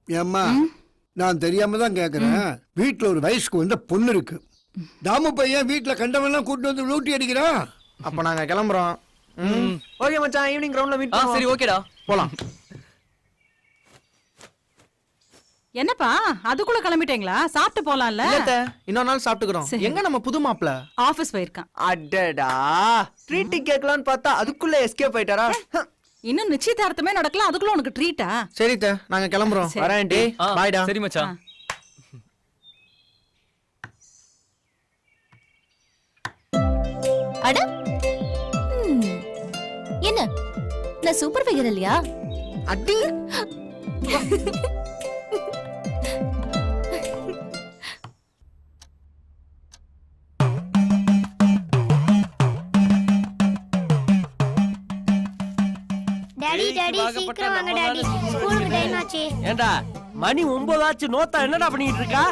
ஏம்மா நான் தெரியாம தான் கேட்குறேன். வீட்டில் ஒரு வயசுக்கு வந்த பொண்ணு இருக்கு. தாமு பையன் வீட்டில் கண்டவெல்லாம் கூட்டு வந்து லூட்டி அடிக்கிறான். அப்ப நாங்க கிளம்புறோம். ஓகே மச்சான், ஈவினிங் கிரவுண்ட்ல மீட் பண்ணுவோம். சரி ஓகேடா போலாம். என்னப்பா அதுக்குள்ள கிளம்பிட்டீங்களா? சாப்பிட்டு போலாம்ல? இன்னொரு நாள் சாப்பிட்டுக்கிறோம். எங்க நம்ம புது மாப்பிள்ள? ஆபீஸ் போயிருக்கான். அடடா, ட்ரீட் கேட்கலாம்னு பார்த்தா அதுக்குள்ள எஸ்கேப் ஆயிட்டாரா? இன்னும் நிச்சயதார்த்தமே நடக்கல, அதுக்குள்ள உனக்கு ட்ரீட்டா? சரி நாங்க கிளம்புறோம். வரேன் டி. பாய்டா. சரி மச்சான். அட என்ன, நான் சூப்பர் ஃபிகர் இல்லையா? அடி. டாடி டாடி சீக்கிரம் வாங்க டாடி, ஸ்கூலுக்கு டைம் ஆச்சு. ஏண்டா மணி 9 ஆச்சு, நோத்தா என்னடா பண்ணிட்டு இருக்கா?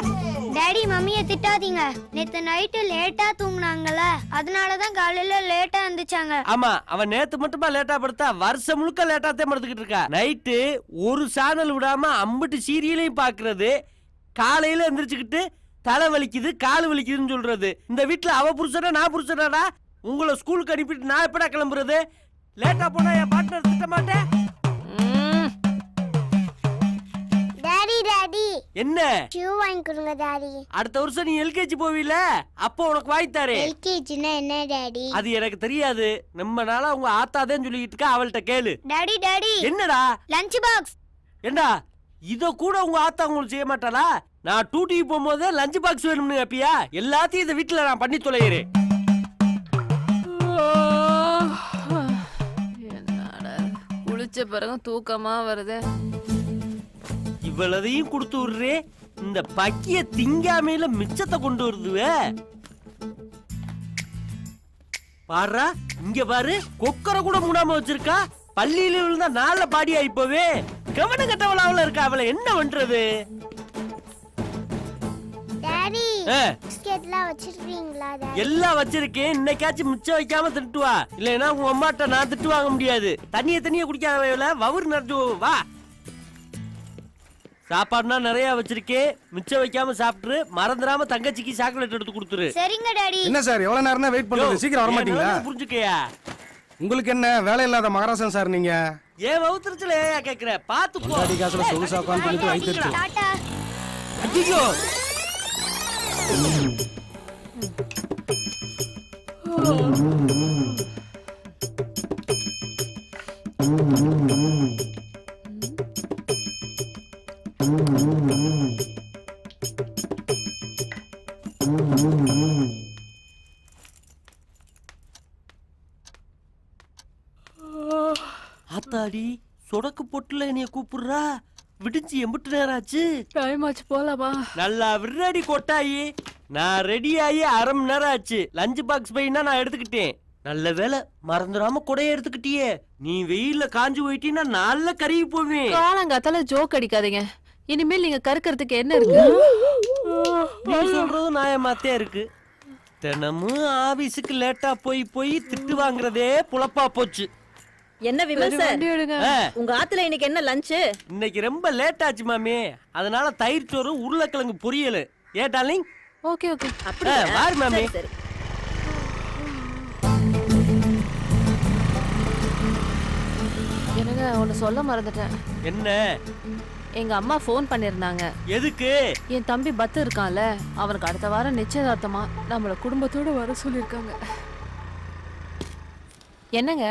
டாடி மம்மியை திட்டாதீங்க. நேத்து நைட்டு லேட்டா தூங்குனாங்கல்ல, அதனாலதான் காலையில லேட்டா எந்திரிச்சாங்க. ஆமா, அவன் நேத்து மட்டுமா லேட்டா படுத்தா, வருஷம் முழுக்க லேட்டா தான் படுத்துக்கிட்டு இருக்கா. நைட்டு ஒரு சேனல் விடாம அம்பிட்டு சீரியலையும் பாக்குறது, காலையில எந்திரிச்சுக்கிட்டு தலை வலிக்குது கால் வலிக்குதுன்னு சொல்றது. இந்த வீட்டுல அவ புருஷனா நான் புருஷனாடா? உங்களை ஸ்கூலுக்கு அனுப்பிட்டு நான் எப்படா கிளம்புறது? லேட்டா போனா என் பார்ட்னர் திட்ட மாட்டேன். டாடி டாடி என்ன ஷூ வாங்கி கொடுங்க டாடி. அடுத்த வருஷம் நீ எல்கேஜி போவீல, அப்போ உனக்கு வாங்கித்தாரு. எல்கேஜினா என்ன டாடி? அது எனக்கு தெரியாது. நம்ம நாளா உங்க ஆத்தாதான் சொல்லிட்டு இருக்கா, அவள்கிட்ட கேளு. டாடி டாடி என்னடா லஞ்ச் பாக்ஸ். ஏண்டா இத கூட உங்க ஆத்தா உங்களுக்கு செய்ய மாட்டாளா? நான் டூட்டிக்கு போகும்போது லஞ்ச் பாக்ஸ் வேணும்னு கேப்பியா? எல்லாத்தையும் இந்த வீட்டுல நான் பண்ணி தொலைகிறேன். என்னடா குளிச்ச பிறகு தூக்கமா வருது. இவ்வளதையும் கொடுத்து விடுறே, இந்த பக்கிய திங்காமையில மிச்சத்தை கொண்டு வருதுவே. பாரு இங்க பாரு, கொக்கரை கூட மூடாம வச்சிருக்கா. பள்ளியில விழுந்தா நாள பாடி ஆயிப்போவே. கவன கட்டவளாவில் இருக்கா, அவளை என்ன பண்றது? டாடி பிஸ்கெட்லாம் வச்சிருக்கீங்களா டாடி? எல்லாம் வச்சிருக்கேன். இன்னைக்காச்சும் மிச்சம் வைக்காம திட்டு வா, இல்லைன்னா உங்க அம்மாட்ட நான் திட்டு வாங்க முடியாது. தண்ணிய குடிக்காத வவுறு நடந்து வா. சாப்பாடுனா நிறைய வச்சிருக்கேன், மிச்சம் வைக்காம சாப்பிட்டு மறந்துடாம தங்கச்சிக்கு சாக்லேட் எடுத்து கொடுத்துரு. சரிங்க டாடி. என்ன சார் எவ்வளவு நேரம் தான் வெயிட் பண்றது? சீக்கிரம் வர மாட்டீங்களா? புரிஞ்சுக்கயா, உங்களுக்கு என்ன வேலை இல்லாத மகாராசன் சார் நீங்க? ஏன் வவுத்துருச்சுல கேக்குற? பாத்து போ. அடி காசுல சொகுசா உட்கார்ந்து வைத்திருச்சு. டாடா. ஐயோ ஆத்தாடி, சொடக்கு பொட்டுல என்னைய கூப்பிடுறா. விடிஞ்சு எம்பிட்டு நேரம் ஆச்சு? டைம் ஆச்சு, போலாமா? நல்லா விரடி கொட்டாயி. நான் ரெடி ஆகி அரை மணி நேரம் ஆச்சு. லஞ்ச் பாக்ஸ் பையனா நான் எடுத்துக்கிட்டேன். நல்ல வேலை மறந்துடாம கொடைய எடுத்துக்கிட்டியே. நீ வெயில்ல காஞ்சு போயிட்டீன்னா நல்ல கருகி போவேன். காலங்காத்தால ஜோக் அடிக்காதீங்க. இனிமேல் நீங்க கருக்கிறதுக்கு என்ன இருக்கு? நீ சொல்றதும் நியாயமாத்தே இருக்கு. தினமும் ஆபீஸுக்கு லேட்டா போய் திட்டு வாங்குறதே புலப்பா போச்சு. என்ன விமல் சார், உங்க ஆத்துல இன்னைக்கு என்ன லஞ்ச்? இன்னைக்கு ரொம்ப லேட் ஆச்சு மாமி, அதனால தயிர் சோறு உருளைக்கிழங்கு பொரியல். ஏ டார்லிங்? Okay okay. வாரு மாமி. எனக்கு ஒன்னு சொல்ல மறந்துட்டேன். என்ன? எங்க அம்மா ஃபோன் பண்ணிருந்தாங்க. எதுக்கு? என் தம்பி பத்து இருக்கான்ல, அவனுக்கு அடுத்த வாரம் நிச்சயதார்த்தமா, நம்மள குடும்பத்தோட வர சொல்லிருக்காங்க. என்னங்க?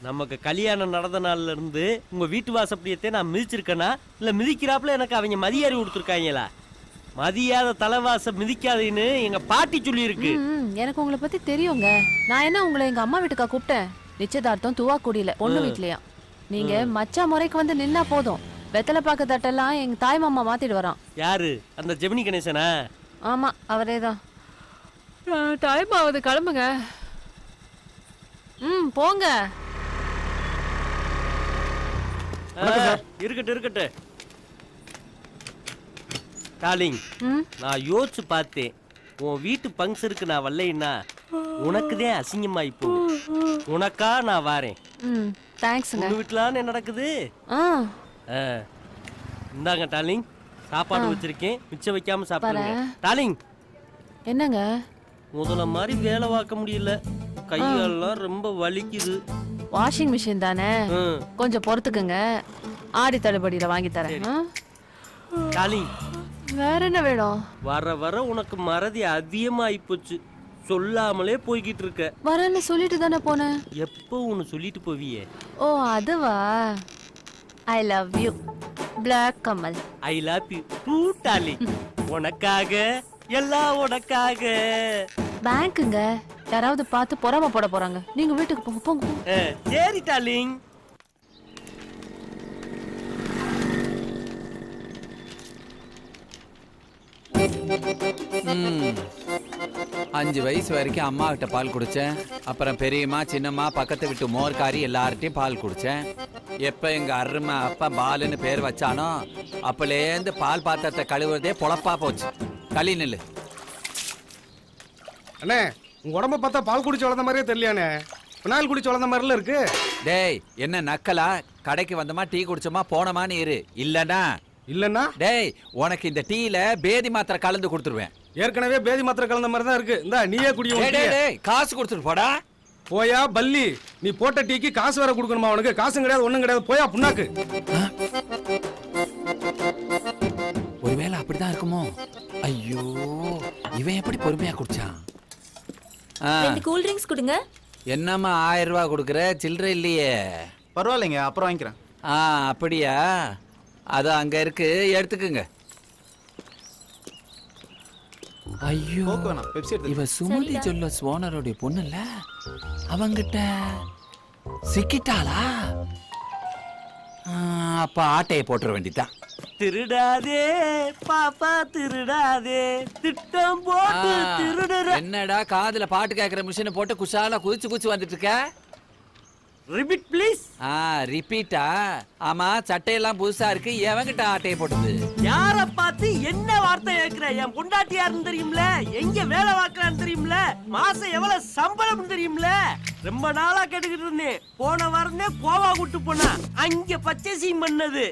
நமக்கு கல்யாணம் நடந்த நாள்ல இருந்து உங்க வீட்டு வாசப்படியத்தை நான் மிதிச்சிருக்கேனா, இல்ல மிதிக்கிறாப்புல எனக்கு அவங்க மதியாரி கொடுத்துருக்காங்களா? மதியாத தலைவாசம் மிதிக்காதேன்னு எங்க பாட்டி சொல்லி இருக்கு. எனக்கு உங்களை பத்தி தெரியுங்க. நான் என்ன உங்களை எங்க அம்மா வீட்டுக்கா கூப்பிட்டேன்? நிச்சயதார்த்தம் துவாக்குடியில பொண்ணு வீட்லயா. நீங்க மச்சா முறைக்கு வந்து நின்னா போதும், வெத்தலை பாக்க தட்டெல்லாம் எங்க தாய் மாமா மாத்திட்டு வரான். யாரு? அந்த ஜெமினி கணேசனா? ஆமா, அவரேதான். டைம் ஆகுது, கிளம்புங்க. போங்க. இருக்கட்டு டார்லிங், நான் யோசிச்சு பார்த்தேன். உன் வீட்டு பங்கருக்கு நான் வரலைன்னா உனக்குதான் அசிங்கமாயி போகும். உனக்கா நான் வாரேன். தேங்க்ஸ்ங்க. உங்க வீட்டுல என்ன நடக்குது? இந்தாங்க டார்லிங், சாப்பாடு வச்சிருக்கேன், மிச்சம் வைக்காம சாப்பிடுங்க. டார்லிங், என்னங்க முதல்ல மாதிரி வேலை பார்க்க முடியல, கையெல்லாம் ரொம்ப வலிக்குது. வாஷிங் மிஷின் தானே, ம். கொஞ்சம் பொறுத்துக்குங்க, ஆடி தள்ளுபடியில வாங்கி தரேன். டார்லிங், வேற என்ன வேணும்? வர வர உனக்கு மறதி அதிகமாகி போச்சு, சொல்லாமலே போய்கிட்டு இருக்க. வரேன்னு சொல்லிட்டு தானே போனேன். எப்போ ஒன்று சொல்லிட்டு போவியே? ஓ அதுவா? I love you black Kamal. I love you too darling. உனக்காக, எல்லாம் உனக்காக. பேங்க்குங்க, யாராவது பார்த்து பொறாம போட போறாங்க. நீங்க வீட்டுக்கு போங்க போங்க போங்க. சரி டார்லிங். அஞ்சு வயசு வரைக்கும் அம்மா கிட்ட பால் குடிச்சேன். அப்புறம் பெரியம்மா சின்னம்மா பக்கத்து வீட்டு மோர்காரி எல்லார்ட்டையும் பால் குடிச்சேன். எப்ப எங்க அருமை அப்பா பாலுன்னு பேர் வச்சானோ அப்பலேருந்து பால் பாத்திரத்தை கழுவுறதே பொழப்பா போச்சு. களி நெல்லு. அண்ணே, உங்க உடம்ப பார்த்தா பால் குடிச்சு வளர்ந்த மாதிரியே தெரியலையாண்ணே. பினால் குடிச்சு வளர்ந்த மாதிரில இருக்கு. டேய் என்ன நக்கலா? கடைக்கு வந்தோமா டீ குடிச்சோமா போனோமான்னு இரு. இல்லனா இல்லன்னா டேய் உனக்கு இந்த டீல பேதி மாத்திரை கலந்து கொடுத்துருவேன். ஏற்கனவே பேதி மாத்திரை கலந்த மாதிரி தான் இருக்கு. இந்தா நீயே குடிய. டேய் டேய் டேய் காசு கொடுத்துட்டு போடா. போயா பல்லி, நீ போட்ட டீக்கு காசு வேற கொடுக்கணுமா? உனக்கு காசும் கிடையாது ஒண்ணும் கிடையாது. போயா புண்ணாக்கு. ஒருவேளை அப்படிதான் இருக்குமோ? ஐயோ இவன் எப்படி பொறுமையா குடிச்சான்? கூல் ட்ரிங்க்ஸ் கொடுங்க. என்னம்மா 1000 ரூபாய் கொடுக்குற, சில்லறை இல்லையே. பரவாயில்லைங்க, அப்புறம் வாங்கிக்கிறேன். அப்படியா? அது அங்க இருக்கு, எடுத்துக்குங்க. ஐயோ இவ சுமதி சொல்ல சோனரோட பொண்ணு இல்ல, அவங்கிட்ட சிக்கிட்டாளா? அப்ப ஆட்டையை போட்டுற வேண்டிதான். திருடாதே பாப்பா திருடாதே, திட்டம் போட்டு திருடுற. என்னடா காதுல பாட்டு கேக்குற மிஷினை போட்டு குஷாலா குதிச்சு குதிச்சு வந்துட்டு இருக்க? Repeat please. ரிப்பீட்டா? ஆமா, சட்டையெல்லாம் புதுசா இருக்கு, எவங்கிட்ட ஆட்டையை போட்டது? யார பார்த்து என்ன வார்த்தை கேக்குற? என் பொண்டாட்டி யாருன்னு தெரியும்ல, எங்க வேலை பார்க்கறான்னு தெரியும்ல, மாசம் எவ்வளவு சம்பளம் தெரியும்ல. ரொம்ப நாளா கேட்டுக்கிட்டு இருந்தேன். போன வாரமே கோவா கூட்டு போனா அங்க பர்ச்சேசிங் பண்ணது.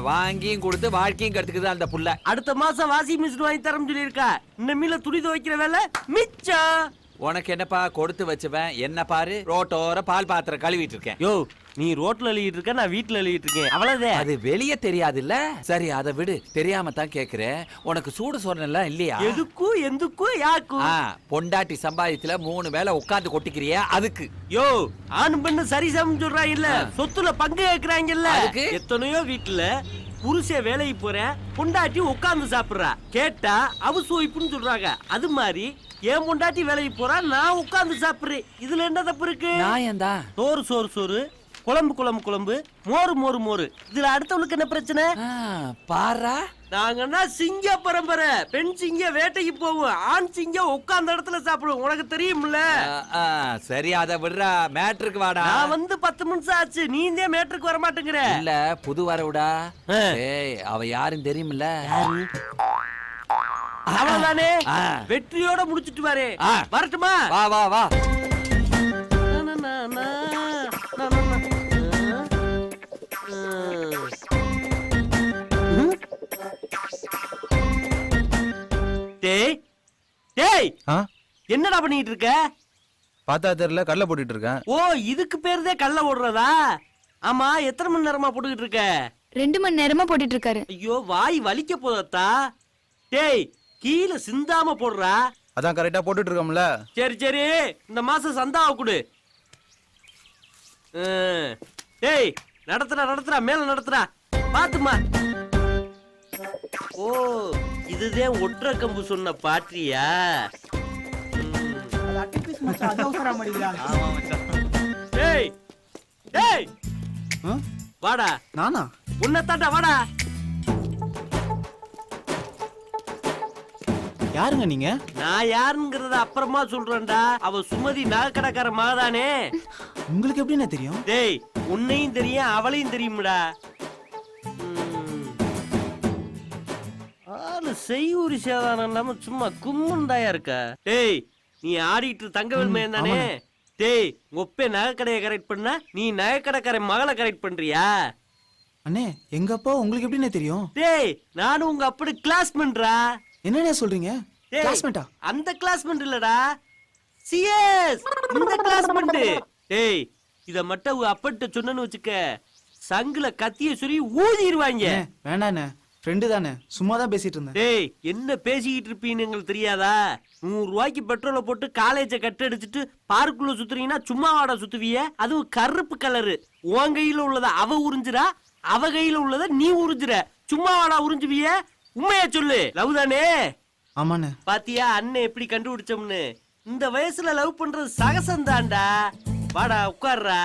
வாங்கியும் கொடுத்து வாழ்க்கையும் கத்துக்குது அந்த புள்ள. அடுத்த மாசம் வாஷிங் மிஷின் வாங்கி தரேன்னு சொல்லியிருக்கா. இன்னமேல துணி துவைக்கிற வேலை மிச்சம். உனக்கு என்னப்பா கொடுத்து வச்சுவேன்? என்ன பாரு, ரோட்டோர பால் பாத்திரம் கழுவிட்டு இருக்கேன். யோ, நீ ரோட்ல எழுதிட்டு இருக்க, நான் வீட்டுல எழுதிட்டு இருக்கேன், அவ்வளவுதான். அது வெளியே தெரியாது இல்ல? சரி அதை விடு, தெரியாம தான் கேக்குறேன். உனக்கு சூடு சொரணம் இல்லையா? எதுக்கும் எந்துக்கும் யாக்கும்? பொண்டாட்டி சம்பாதித்துல 3 வேளை உட்கார்ந்து கொட்டிக்கிறிய அதுக்கு. யோ, ஆண் பெண்ணு சரிசம் சொல்றாங்க இல்ல, சொத்துல பங்கு கேக்குறாங்க இல்ல. எத்தனையோ வீட்டுல புருஷன் வேலைக்கு போறேன், பொண்டாட்டி உட்கார்ந்து சாப்பிடுறா, கேட்டா அவசு வைப்புன்னு சொல்றாங்க. அது மாதிரி என் பொண்டாட்டி வேலைக்கு போறா, நான் உட்கார்ந்து சாப்பிடுறேன். இதுல என்ன தப்பு இருக்கு? நாயந்தா. சோறு சோறு சோறு, குழம்பு குழம்பு குழம்பு, மோறு மோறு மோறு. இதுல அடுத்தவளுக்கு என்ன பிரச்சனை? பாரா, நாங்கன்னா சிங்க பரம்பரை. பெண் சிங்க வேட்டைக்கு போவோம், ஆண் சிங்க உட்கார்ந்த இடத்துல சாப்பிடுவோம். உனக்கு தெரியும்ல. சரி அதை விடுறா, மேட்ருக்கு வாடா. நான் வந்து 10 நிமிஷம் ஆச்சு, நீ இந்த மேட்ருக்கு வர மாட்டேங்கிற. இல்ல புது வரவுடா. ஏய் அவ யாருன்னு தெரியுமில்ல? அவ்வளவுதானே, வெற்றியோட முடிச்சிட்டு வாரு. வரட்டுமா? வா வா வா. டேய் டேய், என்னடா பண்ணிட்டு இருக்க? பார்த்தா தெரியல, கடலை போட்டுட்டு இருக்கேன். ஓ, இதுக்கு பேருதே கல்ல ஓடுறதா? ஆமா, எத்தனை மணி நேரமா போட்டுக்கிட்டு இருக்க? 2 மணி நேரமா போட்டுட்டு இருக்காரு. ஐயோ, வாய் வலிக்க போதத்தா. டேய், கீழே சிந்தாம போடுறா. அதான் கரெக்டா போட்டுட்டு இருக்கோம்ல. சரி சரி, இந்த மாசம் சந்தாவை கொடு. டேய், நடத்துறா நடத்துறா, மேல நடத்துறா, பாத்துமா. ஓ, இதுதான் ஒற்றை கம்பு சொன்ன பாட்டியா? டேய் டேய், வாடா. நானா? உன்னத்தாண்டா, வாடா. யாருங்க நீங்க? நான் யாருங்கிறத அப்புறமா சொல்றேன்டா. அவ சுமதி நகைக்கடைக்கார மகதானே. உங்களுக்கு எப்படின்னா தெரியும்? டேய், உன்னையும் தெரியும் அவளையும் தெரியும்டா. ஆளு செய்யூரி சேதானம் இல்லாம சும்மா கும்முண்டாயா இருக்க. டேய், நீ ஆடிட்டு தங்கவேல் மகன் தானே? டேய், ஒப்பே நகைக்கடையை கரெக்ட் பண்ண, நீ நகைக்கடைக்கார மகளை கரெக்ட் பண்றியா? அண்ணே எங்க அப்பா உங்களுக்கு எப்படிண்ணே தெரியும்? டேய் நானும் உங்க அப்படி கிளாஸ்மேட்ரா. என்னண்ணே சொல்றீங்க? டேய், கிளாஸ்மேட்டா? அந்த கிளாஸ்மேட் இல்லடா, சிஎஸ் இந்த கிளாஸ்மேட். டேய் இத மட்டும் உங்க அப்பட்ட சொன்னேன்னு வச்சுக்க, சங்குல கத்திய சுரி ஊதிடுவாங்க. வேண்டாண்ணே, ஃப்ரெண்டு தானே, சும்மா தான் பேசிட்டு இருந்தேன். டேய் என்ன பேசிக்கிட்டு இருப்பீன்னு எங்களுக்கு தெரியாதா? 100 ரூபாய்க்கு பெட்ரோலை போட்டு காலேஜை கட் அடிச்சுட்டு பார்க்குள்ள சுத்துறீங்கன்னா சும்மா வாடா சுத்துவிய? அதுவும் கருப்பு கலரு. உன் கையில உள்ளத அவ உறிஞ்சுறா, அவ கையில உள்ளத நீ உறிஞ்சுற. சும்மா வாடா உறிஞ்சுவிய? உண்மையா சொல்லு. லவ் தானே? ஆமாண்ணே. பாத்தியா அண்ணன் எப்படி கண்டுபிடிச்சோம்னு? இந்த வயசுல லவ் பண்றது சகசம் தான்டா. வாடா உட்கார்றா.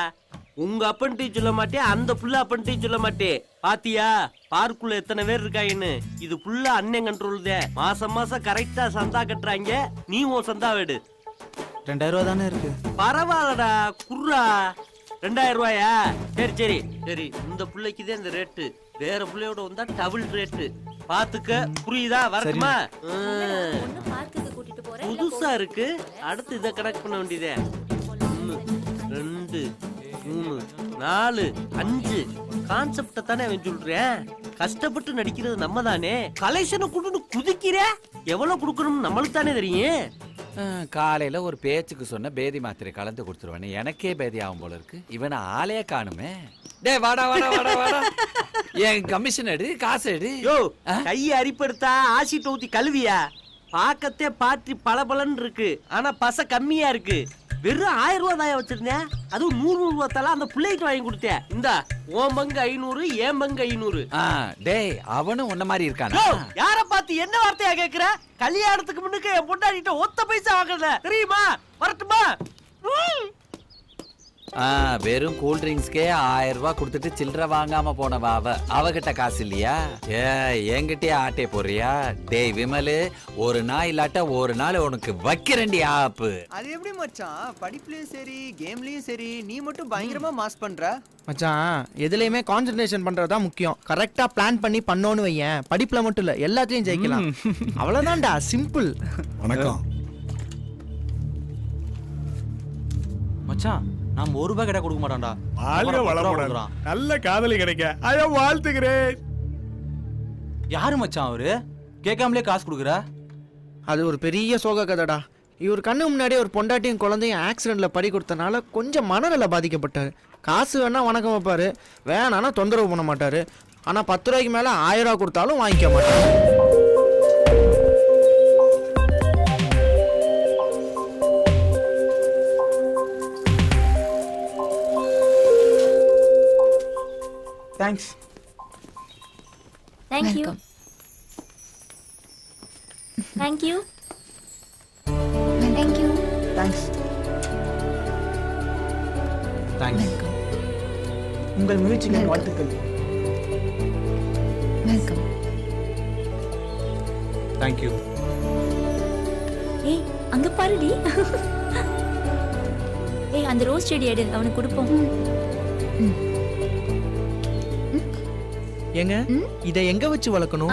உங்க அப்பன்ட்டையும் சொல்ல மாட்டேன், அந்த புள்ள அப்பன்ட்டையும் சொல்ல மாட்டேன். பாத்தியா பார்க்குள்ள எத்தனை பேர் இருக்காங்கன்னு? இது புள்ள அண்ணன் கண்ட்ரோல் தான். மாசம் மாசம் கரெக்டா சந்தா கட்டுறாங்க. நீ உன் சந்தா வேடு. 2000 ரூபா தானே இருக்கு. பரவாயில்லடா குர்ரா. 2000 ரூபாயா? சரி சரி சரி, இந்த புள்ளைக்கு தான் இந்த ரேட்டு. வேற புள்ளையோட வந்தா டபுள் ரேட்டு. பாத்துக்க, புரியுதா? வரட்டுமா? ஒண்ணு பார்க்குக்கு கூட்டிட்டு போறேன். புதுசா இருக்கு. அடுத்து இதை கனெக்ட் பண்ண வேண்டியதே. 1 2 3 4 5 கான்செப்ட தானே அவன் சொல்றேன். கஷ்டப்பட்டு நடிக்கிறது நம்ம தானே. கலெக்ஷனை கொண்டு குதிக்கிற. எவ்வளவு கொடுக்கணும்னு நம்மளுக்கு தானே தெரியும். காலையில ஒரு பேச்சுக்கு சொன்ன பேதி மாத்திரை கலந்து கொடுத்துருவானே, எனக்கே பேதி ஆகும் போல இருக்கு. இவனை ஆளே காணுமே. டேய் வாடா வாடா வாடா வாடா, என் கமிஷன் எடு, காசு எடு. யோ கையை அரிப்படுத்தா ஆசிட் ஊத்தி கழுவியா? பாக்கத்தே பாட்டி பளபளன்னு இருக்கு, ஆனா பச கம்மியா இருக்கு. வெறும் 1000 ரூபா தாயா வச்சிருந்தேன். அதுவும் 100 ரூபா தலா அந்த பிள்ளைக்கு வாங்கி கொடுத்தேன். இந்த உன் பங்கு 500, என் பங்கு 500. டேய் அவனும் உன்ன மாதிரி இருக்கானா? யார பார்த்து என்ன வார்த்தையா கேக்குற? கல்யாணத்துக்கு முன்னுக்கு என் பொண்டாட்டிட்ட ஒத்த பைசா வாங்கல தெரியுமா? வரட்டுமா? வெறும் கூல் ட்ரிங்க்ஸ்க்கே 1000 ரூபாய் கொடுத்துட்டு சில்லற வாங்காம போனவா அவகிட்ட காசு இல்லையா? என்கிட்டயே ஆட்டே போறியா? டேய் விமலு, ஒரு நாள் இல்லாட்ட ஒரு நாள் உனக்கு வைக்கிறண்டி ஆப்பு. அது எப்படி மச்சான்? படிப்புலயும் சரி கேம்லயும் சரி நீ மட்டும் பயங்கரமா மாஸ் பண்ற. மச்சான் எதுலயுமே கான்சென்ட்ரேஷன் பண்றதா முக்கியம். கரெக்டா பிளான் பண்ணி பண்ணோன்னு வையேன், படிப்புல மட்டும் இல்ல எல்லாத்தையும் ஜெயிக்கலாம். அவ்வளவுதான்டா, சிம்பிள். வணக்கம் மச்சான், நாம 1 ரூபாய் கிட்ட கொடுக்க மாட்டோம்டா. வாழ்க வளமுடன். நல்ல காதலி கிடைக்க ஐயா வாழ்த்துக்கிறேன். யாரு மச்சான் அவரு? கேட்காமலே காசு கொடுக்குற? அது ஒரு பெரிய சோக கதைடா. இவர் கண்ணு முன்னாடியே ஒரு பொண்டாட்டியும் குழந்தையும் ஆக்சிடென்ட்ல பறி கொடுத்தனால கொஞ்சம் மனநல பாதிக்கப்பட்டாரு. காசு வேணா வணக்கம் வைப்பாரு, வேணானா தொந்தரவு பண்ண மாட்டாரு. ஆனா 10 ரூபாய்க்கு மேல 1000 ரூபாய் கொடுத்தாலும் வாங்கிக்க மாட்டாரு. Thanks. Thank you. Thank you. Thank you. Thanks. Thanks. உங்கள் முயற்சிக்கு வாழ்த்துக்கள். வெல்கம். Thank you. ஏய் அங்க பாருடி. ஏய் அந்த ரோஸ் செடி எடு, அவனுக்கு கொடுப்போம். ஏங்க இத எங்க வச்சு வளர்க்கணும்?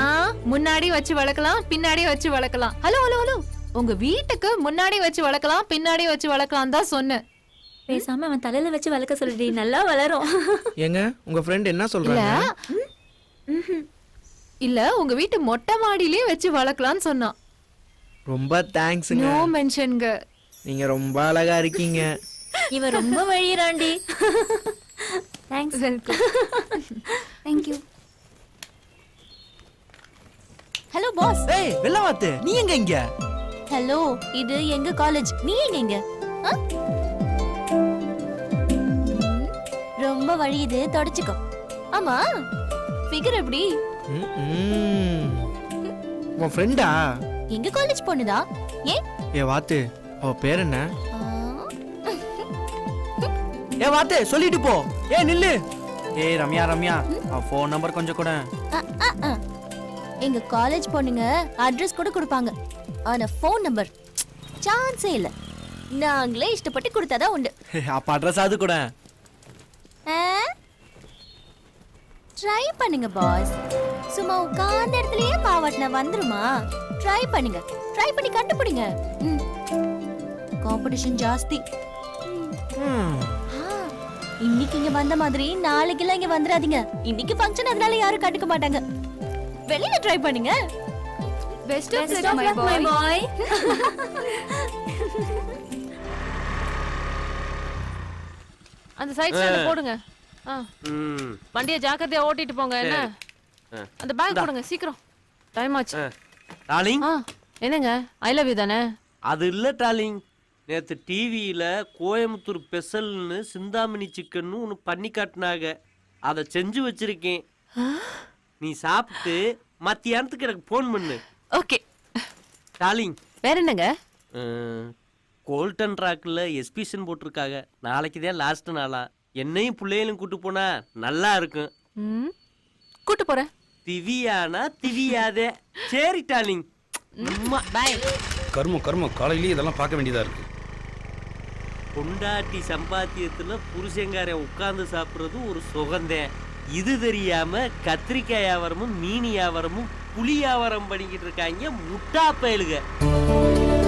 முன்னாடி வச்சு வளர்க்கலாம், பின்னாடி வச்சு வளர்க்கலாம். ஹலோ ஹலோ ஹலோ, உங்க வீட்டுக்கு முன்னாடி வச்சு வளர்க்கலாம், பின்னாடி வச்சு வளர்க்கலாம் தான் சொன்னேன். பேசாம அவன் தலையில வச்சு வளர்க்க சொல்லுடி, நல்லா வளரும். ஏங்க உங்க ஃப்ரெண்ட் என்ன சொல்றாங்க? இல்ல உங்க வீட்டு மொட்டை மாடியிலே வச்சு வளர்க்கலாம்னு சொன்னான். ரொம்ப தேங்க்ஸ்ங்க. நோ மென்ஷன்ங்க. நீங்க ரொம்ப அழகா இருக்கீங்க. இவன் ரொம்ப வழியறான்டி. Thanks. Welcome. Thank you. Hello boss. ஏய் வெள்ளவாத்து, நீ எங்க இங்க? ஹலோ, இது எங்க காலேஜ், நீ எங்க இங்க? ரொம்ப வழியுது, தொடச்சுக்கோ. ஆமா, ஃபிகர் எப்படி? உன் ஃப்ரெண்டா? எங்க காலேஜ் பொண்ணுதா? ஏன்? ஏ வாத்து, அவ பேர் என்ன? ஏ வாத்து சொல்லிட்டு போ. ஏ நில்லு. ஏய் ரம்யா ரம்யா, அவ ஃபோன் நம்பர் கொஞ்சம் கூட. எங்க காலேஜ் பொண்ணுங்க அட்ரஸ் கூட கொடுப்பாங்க, ஆனா ஃபோன் நம்பர் சான்ஸே இல்ல. நாங்களே இஷ்டப்பட்டு கொடுத்தாதான் உண்டு. அப்ப அட்ரஸ் அது கூட. ட்ரை பண்ணுங்க பாஸ். சும்மா உட்கார்ந்த இடத்துலயே பாவாட்டினா வந்துருமா? ட்ரை பண்ணுங்க, ட்ரை பண்ணி கண்டுபிடிங்க. காம்படிஷன் ஜாஸ்தி. இன்னைக்கு இங்க வந்த மாதிரி நாளைக்கெல்லாம் இங்க வந்துடாதீங்க. இன்னைக்கு ஃபங்க்ஷன், அதனால யாரும் கண்டுக்க மாட்டாங்க. வெளியில ட்ரை பண்ணுங்க. Best of Best of luck, my boy. அந்த சைடு ஸ்டாண்ட் போடுங்க. ஆ, ம் வண்டியை ஜாக்கிரதையா ஓட்டிட்டு போங்க. என்ன அந்த பேக் போடுங்க சீக்கிரம், டைம் ஆச்சு. டார்லிங், ஆ, என்னங்க ஐ லவ் யூ தானே? அது இல்ல டார்லிங், நேத்து டிவியில கோயம்புத்தூர் ஸ்பெஷல்னு சிந்தாமணி சிக்கன் ஒன்று பண்ணி காட்டினாங்க. அதை செஞ்சு வச்சிருக்கேன். நீ சாப்பிட்டு மத்தியானத்துக்கு எனக்கு ஃபோன் பண்ணு. ஓகே. டார்லிங், வேற என்னங்க? கோல்டன் ராக்ல எஸ்பிஷன் போட்டிருக்காங்க. நாளைக்கு தான் லாஸ்ட் நாளா. என்னையும் பிள்ளைகளும் கூட்டு போனா நல்லா இருக்கும். ம், கூட்டு போறேன். திவ்யானா திவ்யாதே. சரி டார்லிங், பை. கர்மம் கர்மம், காலையிலேயே இதெல்லாம் பார்க்க வேண்டியதா இருக்கு. பொண்டாட்டி சம்பாத்தியத்துல புருஷங்கார உட்கார்ந்து சாப்பிடுறது ஒரு சுகந்தேன். இது தெரியாம கத்திரிக்காய் வியாபாரமும் மீன் வியாபாரமும் புளி வியாபாரம் பண்ணிக்கிட்டு இருக்காங்க முட்டா பயலுக.